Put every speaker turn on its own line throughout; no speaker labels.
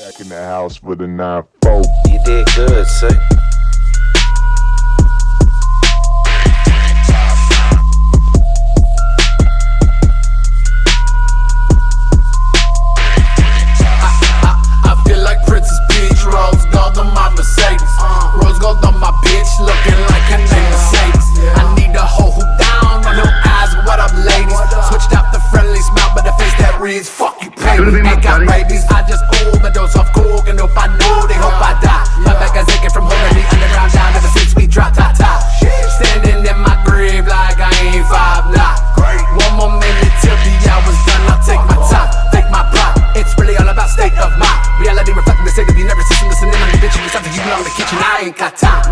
Back in the house with a 9-4.
You did good, sir.
I feel like Princess Peach, rose gold on my Mercedes. Rose gold on my bitch, looking like her name Mercedes. I need a hoe who down, no eyes, what up ladies? Switched out the friendly smile, but the face that reads, fuck you pay me. I got rabies, I just overdose off coke, and hope I know they hope I die. My back is aching from holding the underground down ever since we dropped top. Standing in my grave like I ain't 5'9". One more minute till the hour's done, I'll take my time, take my pride. It's really all about state of mind. Reality reflecting the state of your nervous system. Listening on the bitch, you something you belong in the kitchen. I ain't got time.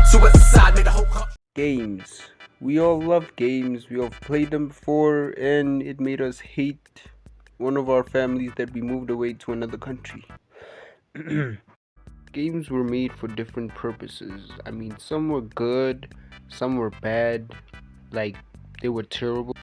Suicide made the whole
Games. We all love games. We all played them before, and it made us hate one of our families that we moved away to another country. Games were made for different purposes. I mean, some were good, some were bad, like they were terrible.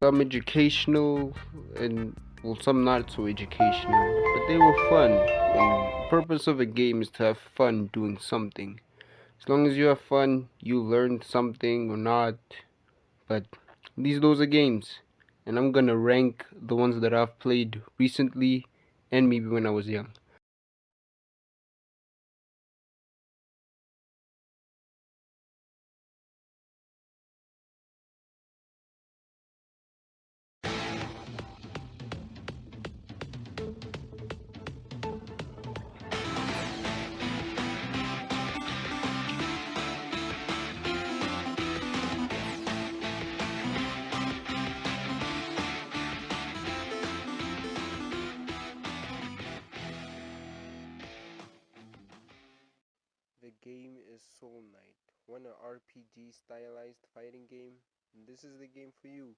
Some educational and well, some not so educational, but they were fun. And the purpose of a game is to have fun doing something. As long as you have fun, you learn something or not. But those are games, and I'm gonna rank the ones that I've played recently and maybe when I was young. The game is Soul Knight, one RPG stylized fighting game. And this is the game for you.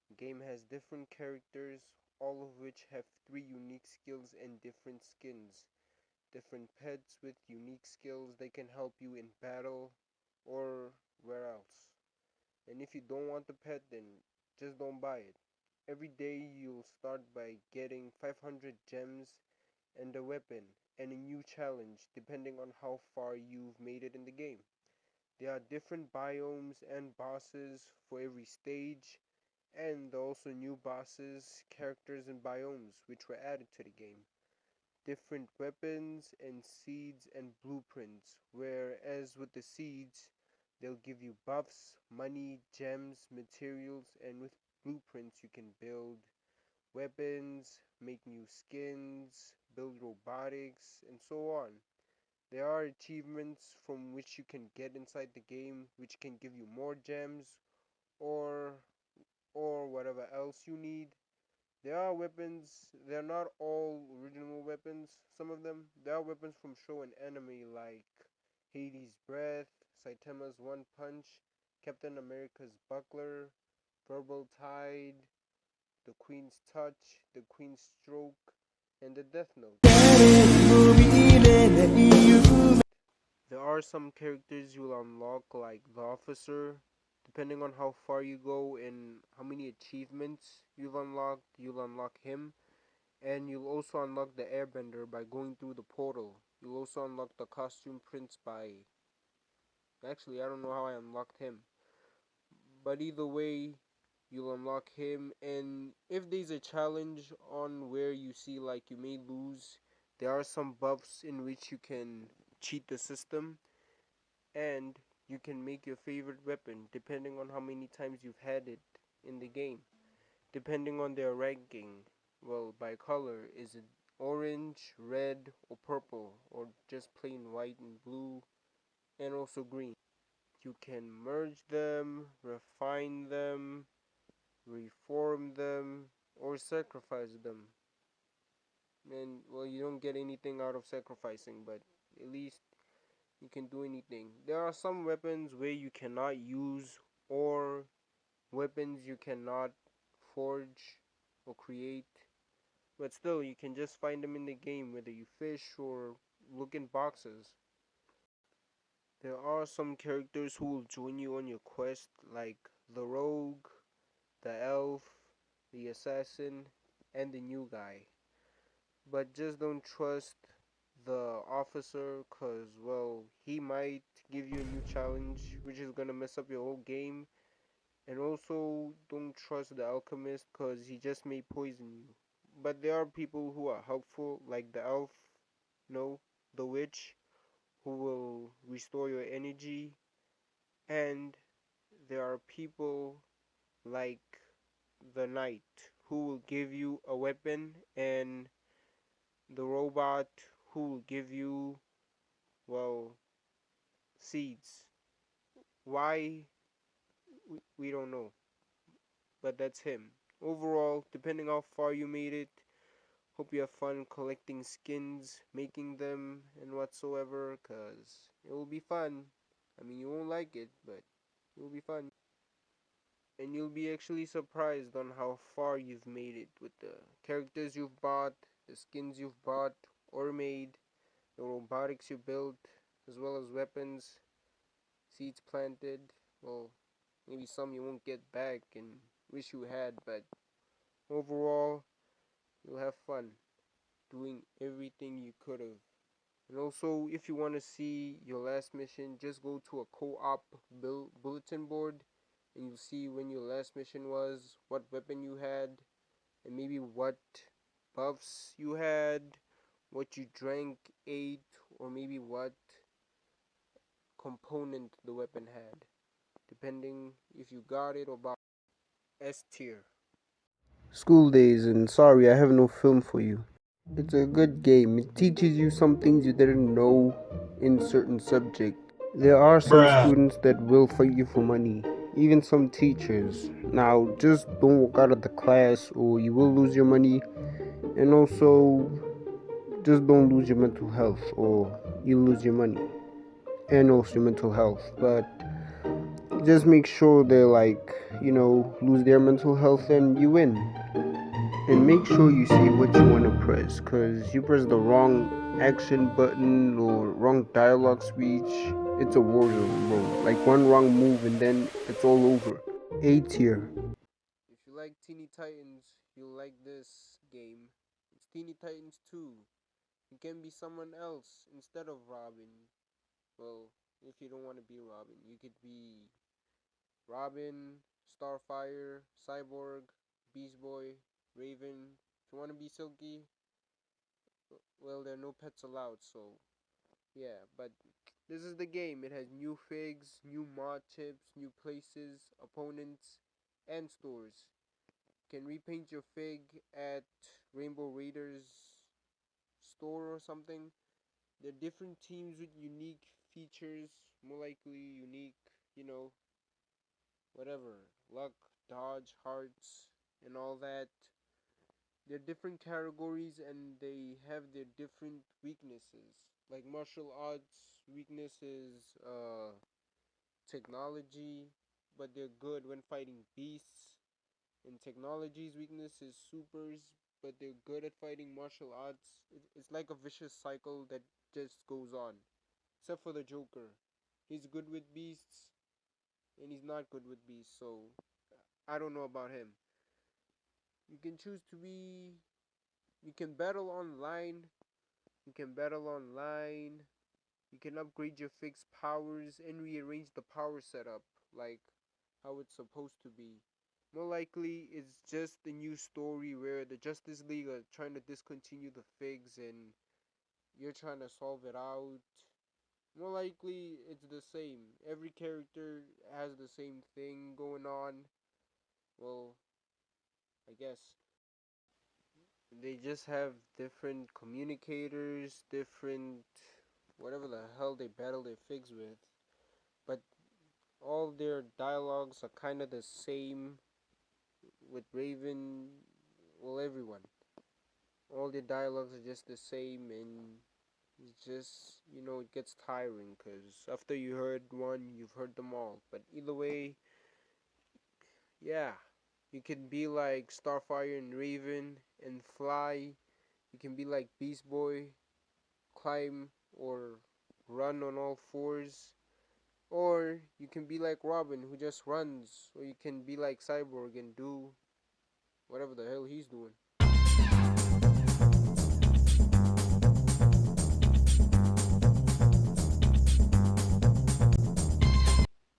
The game has different characters, all of which have 3 unique skills and different skins. Different pets with unique skills, they can help you in battle or where else. And if you don't want the pet, then just don't buy it. Every day you'll start by getting 500 gems and a weapon and a new challenge depending on how far you've made it in the game. There are different biomes and bosses for every stage, and also new bosses, characters, and biomes which were added to the game. Different weapons and seeds and blueprints, whereas with the seeds, they'll give you buffs, money, gems, materials, and with blueprints you can build weapons, make new skins, build robotics, and so on. There are achievements from which you can get inside the game which can give you more gems or whatever else you need. There are weapons, they're not all original weapons, some of them. There are weapons from show and anime like Hades' Breath, Saitama's One Punch, Captain America's Buckler, Verbal Tide, the Queen's Touch, the Queen's Stroke, and the Death Note. There are some characters you'll unlock like the Officer. Depending on how far you go and how many achievements you'll unlock him. And you'll also unlock the Airbender by going through the portal. You'll also unlock the Costume Prince by... Actually, I don't know how I unlocked him. But either way, you'll unlock him, and if there's a challenge on where you see like you may lose, there are some buffs in which you can cheat the system, and you can make your favorite weapon depending on how many times you've had it in the game. Depending on their ranking, well, by color, is it orange, red, or purple, or just plain white and blue, and also green. You can merge them, refine them, reform them, or sacrifice them. And well, you don't get anything out of sacrificing, but at least you can do anything. There are some weapons where you cannot use, or weapons you cannot forge or create, but still you can just find them in the game, whether you fish or look in boxes. There are some characters who will join you on your quest, like the rogue, the elf, the assassin, and the new guy. But just don't trust the officer, cause well, he might give you a new challenge which is gonna mess up your whole game. And also don't trust the alchemist, cause he just may poison you. But there are people who are helpful, like the elf, no, the witch, who will restore your energy. And there are people like the knight, who will give you a weapon, and the robot, who will give you, well, seeds. Why? We don't know, but that's him. Overall, depending how far you made it, hope you have fun collecting skins, making them, and whatsoever, cause it will be fun. I mean, you won't like it, but it will be fun. And you'll be actually surprised on how far you've made it with the characters you've bought, the skins you've bought or made, the robotics you built, as well as weapons, seeds planted. Well, maybe some you won't get back and wish you had, but overall, you'll have fun doing everything you could have. And also, if you want to see your last mission, just go to a co-op bulletin board, and you'll see when your last mission was, what weapon you had, and maybe what buffs you had, what you drank, ate, or maybe what component the weapon had, depending if you got it or bought it. S tier. School days, and sorry, I have no film for you. It's a good game. It teaches you some things you didn't know in certain subjects. There are some students that will fight you for money, even some teachers. Now, just don't walk out of the class or you will lose your money, and also just don't lose your mental health or you lose your money and also your mental health. But just make sure they lose their mental health and you win. And make sure you see what you want to press, because you press the wrong action button or wrong dialogue speech, it's a war zone, bro. Like one wrong move and then it's all over. A tier. If you like Teeny Titans, you'll like this game. It's Teeny Titans 2. You can be someone else instead of Robin. Well, if you don't want to be Robin, you could be Robin, Starfire, Cyborg, Beast Boy, Raven. If you want to be Silky, well, there are no pets allowed, so yeah. But this is the game. It has new figs, new mod tips, new places, opponents, and stores. You can repaint your fig at Rainbow Raiders store or something. There are different teams with unique features, more likely unique, you know, whatever, luck, dodge, hearts, and all that. They're different categories and they have their different weaknesses. Like martial arts weaknesses, technology, but they're good when fighting beasts. And technology's weakness is supers, but they're good at fighting martial arts. It's like a vicious cycle that just goes on. Except for the Joker. He's good with beasts, and he's not good with beasts, so I don't know about him. You can choose to be. You can battle online. You can battle online. You can upgrade your fixed powers and rearrange the power setup like how it's supposed to be. More likely, it's just a new story where the Justice League are trying to discontinue the figs and you're trying to solve it out. More likely, it's the same. Every character has the same thing going on. Well, I guess they just have different communicators, different whatever the hell they battle their figs with. But all their dialogues are kind of the same with Raven. Well, everyone. All their dialogues are just the same, and it's just, it gets tiring because after you heard one, you've heard them all. But either way, yeah, you can be like Starfire and Raven and fly. You can be like Beast Boy, climb or run on all fours. Or you can be like Robin, who just runs. Or you can be like Cyborg and do whatever the hell he's doing.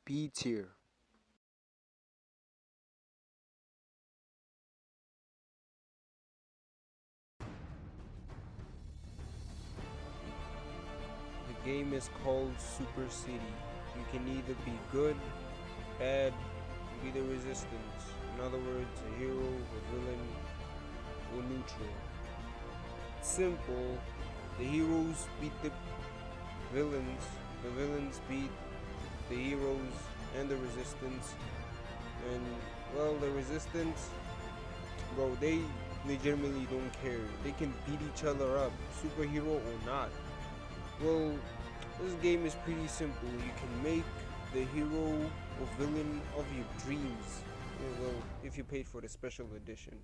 B tier. The game is called Super City. You can either be good, bad, be the resistance. In other words, a hero, a villain, or neutral. Simple. The heroes beat the villains beat the heroes and the resistance. And well, the resistance, bro, they legitimately don't care. They can beat each other up, superhero or not. Well, this game is pretty simple. You can make the hero or villain of your dreams. Well, if you paid for the special edition.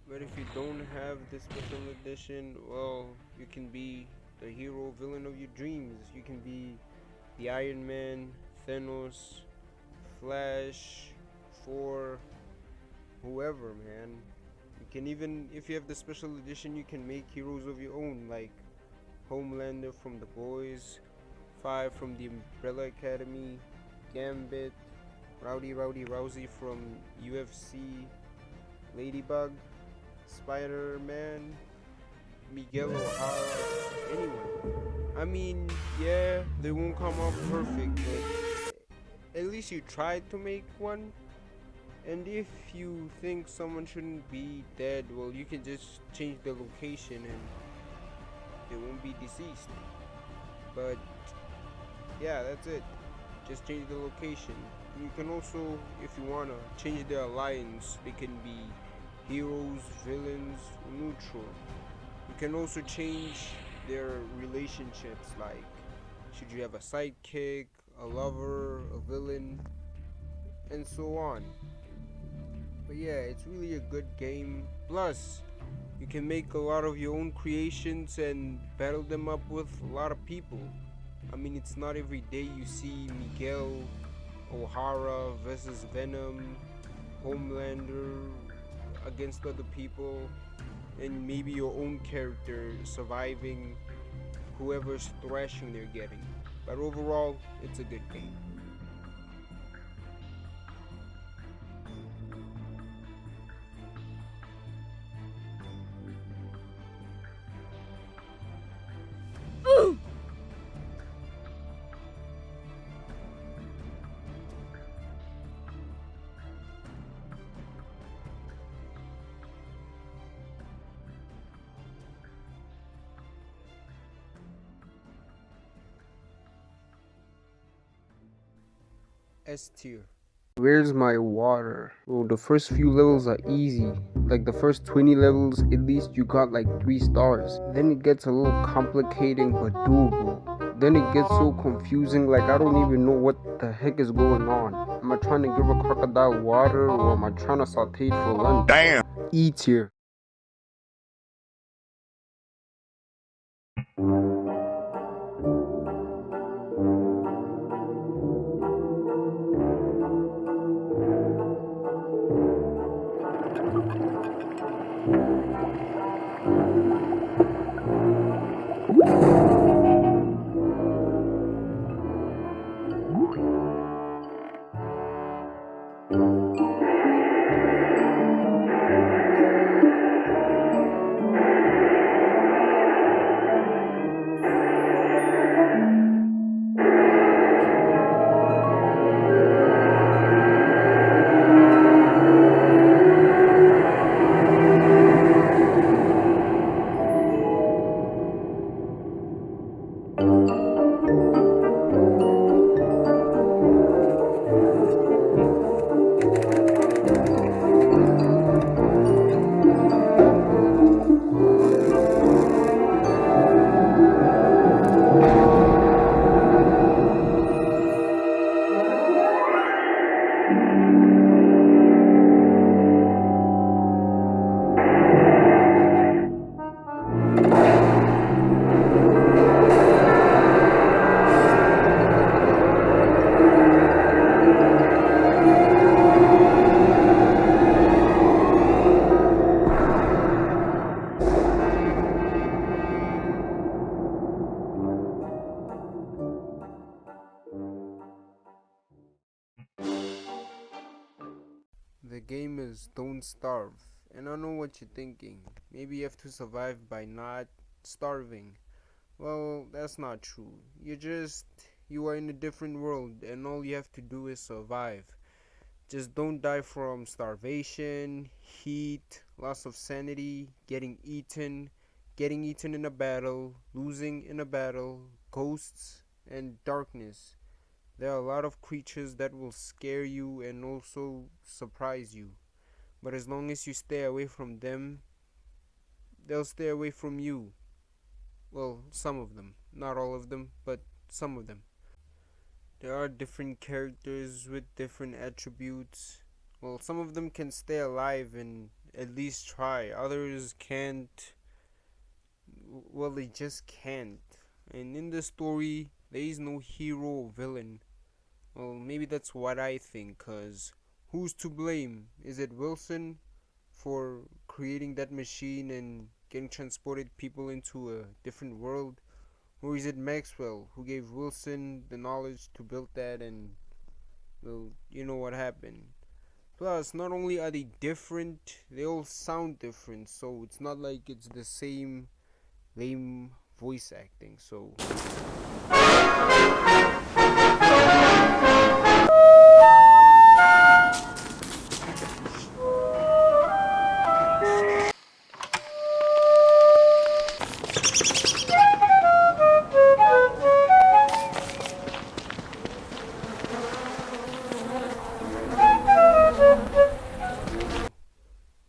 But if you don't have the special edition, well, you can be the hero villain of your dreams. You can be the Iron Man, Thanos, Flash, Thor, whoever, man. You can even, if you have the special edition, you can make heroes of your own, like Homelander from The Boys, 5 from the Umbrella Academy, Gambit, Rowdy Rousey from UFC, Ladybug, Spider-Man, Miguel O'Hara, anyone. I mean, yeah, they won't come out perfect, but at least you tried to make one. And if you think someone shouldn't be dead, well, you can just change the location and they won't be deceased. But yeah, that's it. Just change the location. You can also, if you wanna, change the alliance. They can be heroes, villains, neutral. You can also change their relationships, like should you have a sidekick, a lover, a villain, and so on. But yeah, it's really a good game. Plus, you can make a lot of your own creations and battle them up with a lot of people. I mean, it's not every day you see Miguel O'Hara versus Venom, Homelander against other people, and maybe your own character surviving whoever's thrashing they're getting. But overall, it's a good game. S tier. Where's my water? Well, the first few levels are easy. Like the first 20 levels, at least you got like 3 stars. Then it gets a little complicating but doable. Then it gets so confusing, like I don't even know what the heck is going on. Am I trying to give a crocodile water or am I trying to saute it for lunch?
Damn.
E tier. The game is Don't Starve, and I know what you're thinking. Maybe you have to survive by not starving. Well, that's not true. You are in a different world, and all you have to do is survive. Just don't die from starvation, heat, loss of sanity, getting eaten in a battle, losing in a battle, ghosts, and darkness. There are a lot of creatures that will scare you and also surprise you. But as long as you stay away from them, they'll stay away from you. Well, some of them. Not all of them, but some of them. There are different characters with different attributes. Well, some of them can stay alive and at least try. Others can't. Well, they just can't. And in the story, there is no hero or villain. Well, maybe that's what I think, cause who's to blame? Is it Wilson for creating that machine and getting transported people into a different world? Or is it Maxwell who gave Wilson the knowledge to build that and, well, you know what happened. Plus, not only are they different, they all sound different, so it's not like it's the same lame voice acting, so...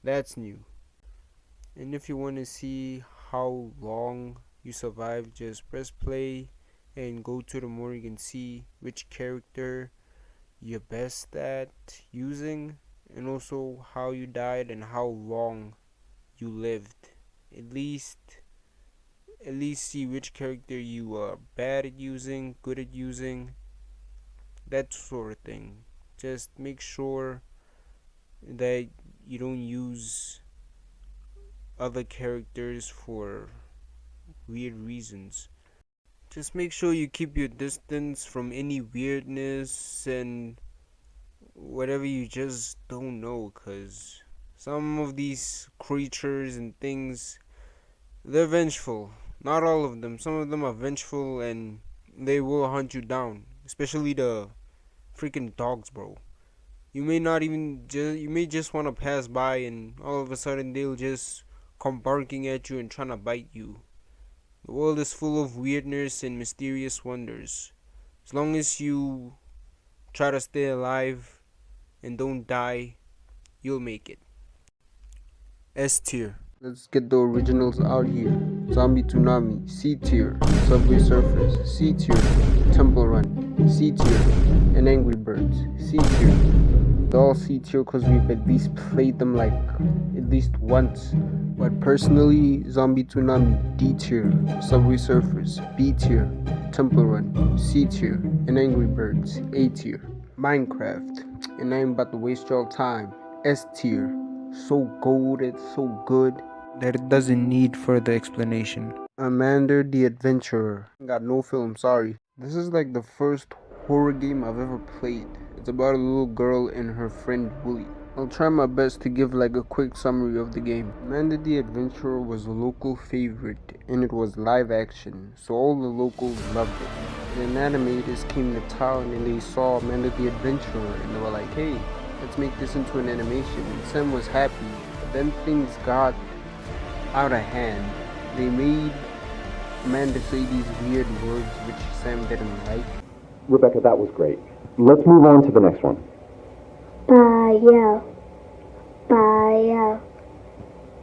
That's new. And if you want to see how long you survive, just press play and go to the morgue and see which character you're best at using, and also how you died and how long you lived. At least see which character you are bad at using, good at using, that sort of thing. Just make sure that you don't use other characters for weird reasons. Just make sure you keep your distance from any weirdness and whatever you just don't know, cause some of these creatures and things, they're vengeful. Not all of them. Some of them are vengeful and they will hunt you down. Especially the freaking dogs, bro. You may just want to pass by and all of a sudden they'll just come barking at you and trying to bite you. The world is full of weirdness and mysterious wonders. As long as you try to stay alive and don't die, you'll make it. S tier. Let's get the originals out here. Zombie Tsunami, C tier. Subway Surfers, C tier. Temple Run, C tier. And Angry Birds, C tier. They're all C tier because we've at least played them like at least once. But personally, Zombie Tsunami, D tier. Subway Surfers, B tier. Temple Run, C tier. And Angry Birds, A tier. Minecraft, and I ain't about to waste your time, S tier. So goated, so good that it doesn't need further explanation. Amanda the Adventurer. Got no film, sorry. This is like the first horror game I've ever played. It's about a little girl and her friend Willie. I'll try my best to give like a quick summary of the game. Amanda the Adventurer was a local favorite and it was live action, so all the locals loved it. And then animators came to town and they saw Amanda the Adventurer and they were like, hey, let's make this into an animation. And Sam was happy, but then things got out of hand. They made Amanda say these weird words which Sam didn't like.
Rebecca, that was great. Let's move on to the next one.
Bio. Bio.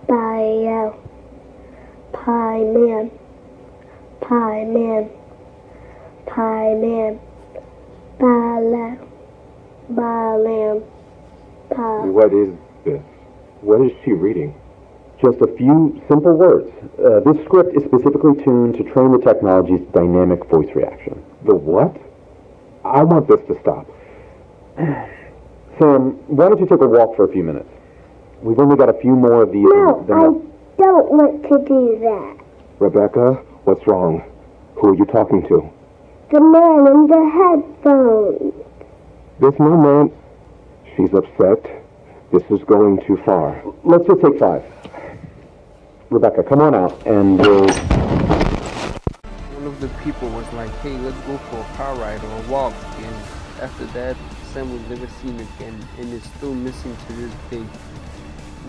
Bio. Pie man. Pie man. Pie man. Bala. Balam. Pa.
What is this? What is she reading? Just a few simple words. This script is specifically tuned to train the technology's dynamic voice reaction. The what? I want this to stop. Sam, why don't you take a walk for a few minutes? We've only got a few more of these.
No, I don't want to do that.
Rebecca, what's wrong? Who are you talking to?
The man in the headphones.
This moment, she's upset. This is going too far. Let's just take 5. Rebecca, come on out, and we'll...
One of the people was like, hey, let's go for a car ride or a walk. And after that, Sam was never seen again and is still missing to this day.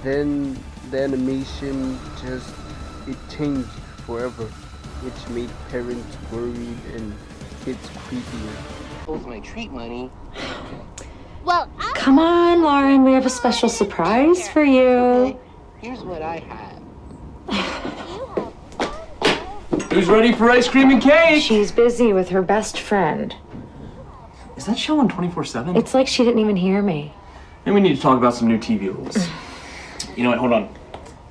Then the animation just, it changed forever, which made parents worried and kids creepier.
Holds my treat money.
Well,
Come on, Lauren, we have a special surprise for you.
Okay, here's what I have.
Who's ready for ice cream and cake?
She's busy with her best friend.
Is that show on 24/7?
It's like she didn't even hear me.
Then we need to talk about some new TV rules. You know what? Hold on.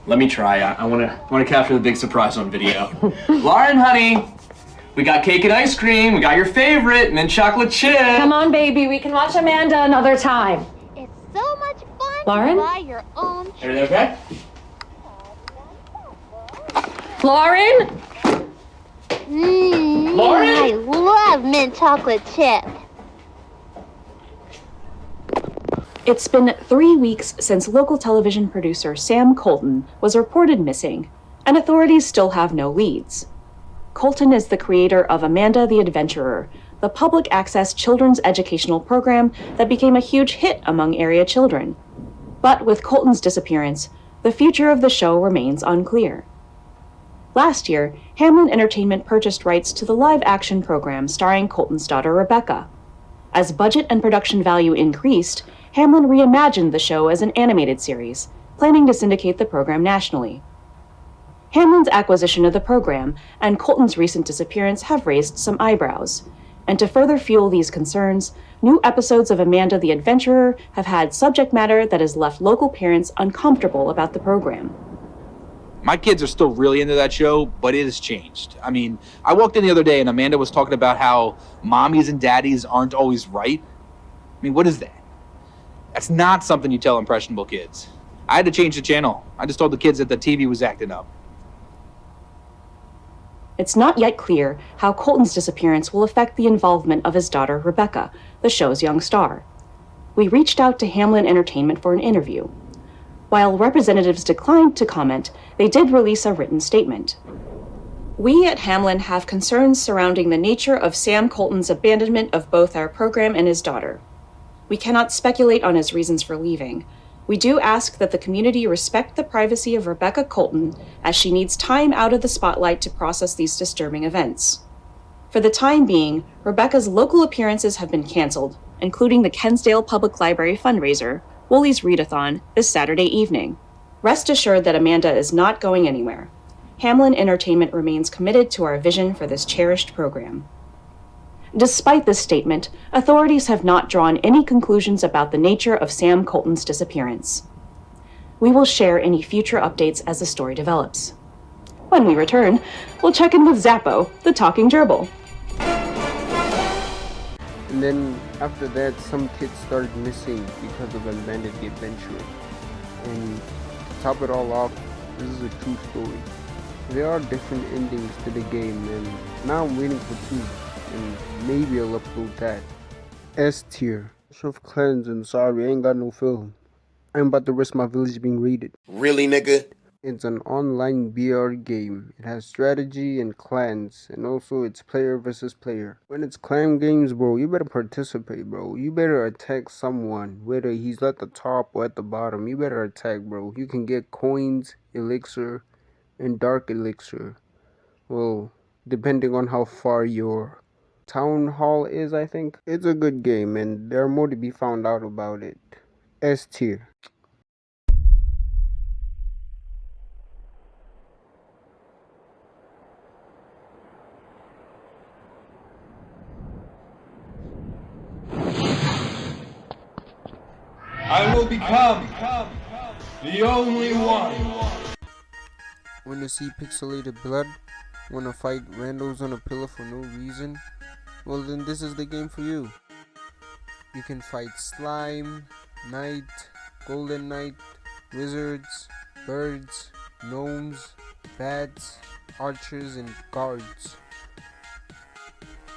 Let me try. I want to capture the big surprise on video. Lauren, honey, we got cake and ice cream. We got your favorite mint chocolate chip.
Come on, baby, we can watch Amanda another time.
it's so much fun
Lauren?
to buy your own.
Everything okay?
Lauren?
Lauren?
I love mint chocolate chip.
It's been 3 weeks since local television producer Sam Colton was reported missing, and authorities still have no leads. Colton is the creator of Amanda the Adventurer, the public access children's educational program that became a huge hit among area children. But with Colton's disappearance, the future of the show remains unclear. Last year, Hamlin Entertainment purchased rights to the live-action program starring Colton's daughter Rebecca. As budget and production value increased, Hamlin reimagined the show as an animated series, planning to syndicate the program nationally. Hamlin's acquisition of the program and Colton's recent disappearance have raised some eyebrows, and to further fuel these concerns, new episodes of Amanda the Adventurer have had subject matter that has left local parents uncomfortable about the program.
My kids are still really into that show, but it has changed. I mean, I walked in the other day and Amanda was talking about how mommies and daddies aren't always right. I mean, what is that? That's not something you tell impressionable kids. I had to change the channel. I just told the kids that the TV was acting up.
It's not yet clear how Colton's disappearance will affect the involvement of his daughter Rebecca, the show's young star. We reached out to Hamlin Entertainment for an interview. While representatives declined to comment, they did release a written statement. We at Hamlin have concerns surrounding the nature of Sam Colton's abandonment of both our program and his daughter. We cannot speculate on his reasons for leaving. We do ask that the community respect the privacy of Rebecca Colton, as she needs time out of the spotlight to process these disturbing events. For the time being, Rebecca's local appearances have been canceled, including the Kensdale Public Library fundraiser, Woolies Readathon, this Saturday evening. Rest assured that Amanda is not going anywhere. Hamlin Entertainment remains committed to our vision for this cherished program. Despite this statement, authorities have not drawn any conclusions about the nature of Sam Colton's disappearance. We will share any future updates as the story develops. When we return, we'll check in with Zappo, the talking gerbil.
And then after that, some kids started missing because of Amanda the Adventurer. And to top it all off, this is a true story. There are different endings to the game, and now I'm waiting for 2, and maybe I'll upload that. S tier. Of clans, and sorry, I ain't got no film. I'm about to risk my village being raided.
Really, nigga?
It's an online BR game. It has strategy and clans, and also it's player versus player. When it's clan games, bro, you better participate, bro. You better attack someone, whether he's at the top or at the bottom. You better attack, bro. You can get coins, elixir, and dark elixir. Well, depending on how far your town hall is, I think. It's a good game, and there are more to be found out about it. S tier.
I will become the only one.
Wanna see pixelated blood? Wanna fight randos on a pillar for no reason? Well, then this is the game for you. You can fight slime, knight, golden knight, wizards, birds, gnomes, bats, archers, and guards.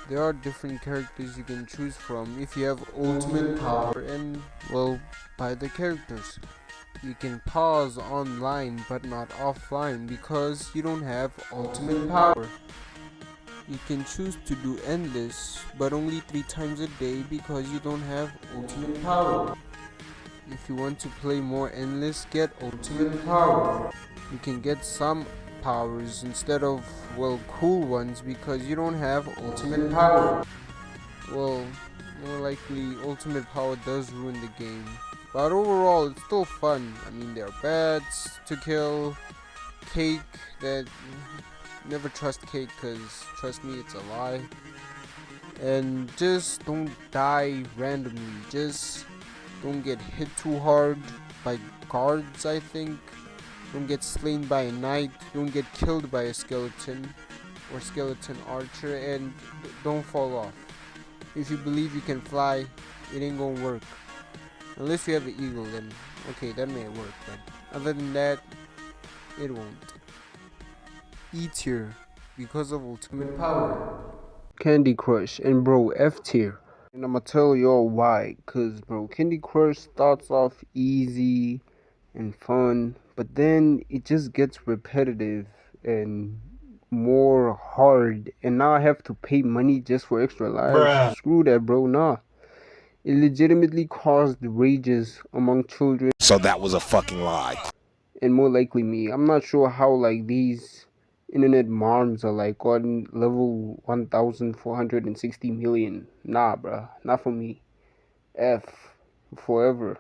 There are different characters you can choose from if you have ultimate power and, well, buy the characters. You can pause online but not offline because you don't have ultimate power. You can choose to do endless but only 3 times a day because you don't have ultimate power. If you want to play more endless, get ultimate power. You can get some powers instead of, well, cool ones because you don't have ultimate power. Well, more likely ultimate power does ruin the game, but overall it's still fun. I mean, there are bats to kill, cake that never trust cake because trust me, it's a lie. And just don't die randomly, just don't get hit too hard by guards, I think. Don't get slain by a knight, don't get killed by a skeleton or skeleton archer, and don't fall off. If you believe you can fly, it ain't gonna work. Unless you have an eagle, then okay, that may work, but other than that, it won't. E tier, because of ultimate power. Candy Crush, and bro, F tier. And I'ma tell y'all why, cause bro, Candy Crush starts off easy and fun, but then it just gets repetitive and more hard, and now I have to pay money just for extra lives.
Bruh.
Screw that, bro. Nah, it legitimately caused rages among children.
So that was a fucking lie.
And more likely me. I'm not sure how like these internet moms are like on level 1460 million. Nah, bruh, not for me. F forever.